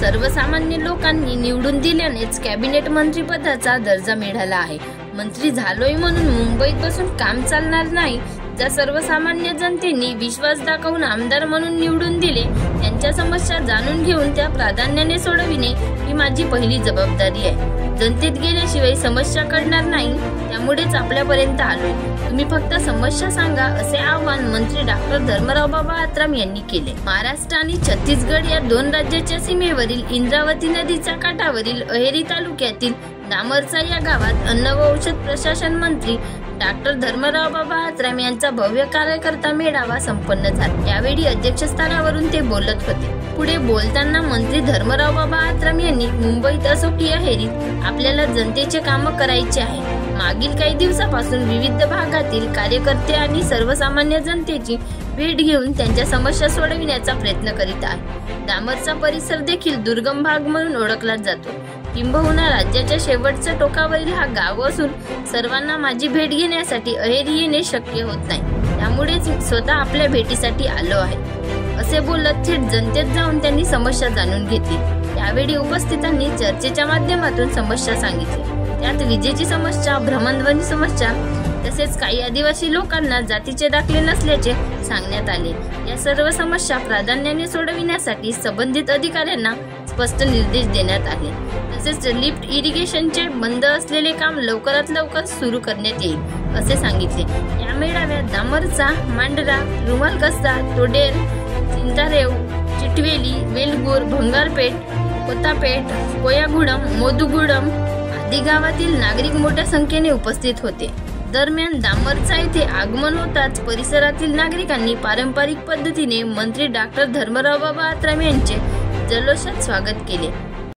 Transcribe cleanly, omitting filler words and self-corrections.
सर्वसामान्य लोकांनी निवडून दिल्यानेच कॅबिनेट मंत्रीपदाचा दर्जा मिळाला आहे। मंत्री झालोय म्हणून मुंबईत बसून काम चालणार नाही। ज्या सर्वसामान्य जनतेने विश्वास दाखवून आमदार म्हणून निवडून दिले त्यांच्या समस्या जाणून घेऊन त्या प्राधान्याने सोडविणे ही माझी पहिली जबाबदारी आहे। जनतेत गेल्याशिवाय समस्या कळणार नाही, त्यामुळेच आपल्यापर्यंत आलोय। तुम्ही फक्त समस्या सांगा असे आवाहन मंत्री डॉक्टर धर्मराव बाबा आत्राम यांनी केले। महाराष्ट्र आणि छत्तीसगड या दोन राज्याच्या सीमेवरील इंद्रावती नदीच्या काठावरील अहेरी तालुक्यातील दामरचा या गावात अन्न व औषध प्रशासन मंत्री डॉक्टर धर्मराव बाबा आत्राम यांचा भव्य कार्यकर्ता मेळावा संपन्न झाला। यावेळी अध्यक्षस्थानावरून ते बोलत होते। पुढे बोलताना मंत्री धर्मराव बाबा आत्राम यांनी मुंबईत असो की अहेरीत आपल्याला जनतेचे काम करायचे आहे। मागील काही दिवसापासून विविध भागातील कार्यकर्ते आणि सर्वसामान्य जनतेची भेट घेऊन त्यांच्या समस्या सोडविण्याचा प्रयत्न करीत आहे। दामरचा परिसर देखील दुर्गम भाग म्हणून ओळखला जातो। किंबहुना राज्याच्या शेवटच्या टोकावरील हा गाव असून सर्वांना माझी भेट घेण्यासाठी अहेरी येणे शक्य होत नाही, त्यामुळेच स्वतः आपल्या भेटीसाठी आलो आहे असे बोलत थेट जनतेत जाऊन त्यांनी समस्या जाणून घेतली। त्यावेळी उपस्थितांनी चर्चेच्या माध्यमातून समस्या सांगितली। त्यात विजेची समस्या, भ्रमणध्वनी समस्या तसेच काही आदिवासी लोकांना जातीचे दाखले नसल्याचे सांगण्यात आले। या सर्व समस्या प्राधान्याने सोडविण्यासाठी संबंधित अधिकाऱ्यांना स्पष्ट निर्देश देण्यात आले। तसेच लिफ्ट इरिगेशनचे बंद असलेले काम लवकरात लवकर सुरू करण्यात येईल असे सांगितले। या मेळाव्यात दामरचा, मांडरा, रुमालकस्ता, तोडेर, चिंतारेव, चिटवेली, वेलगूर, भंगारपेठ, कोतापेठ, कोयागुडम, मोदुगुडम आदी गावातील नागरिक मोठ्या संख्येने उपस्थित होते। दरम्यान दामरचा येथे आगमन होताच परिसरातील नागरिकांनी पारंपरिक पद्धतीने मंत्री डॉक्टर धर्मराव बाबा आत्राम यांचे जल्लोषात स्वागत केले।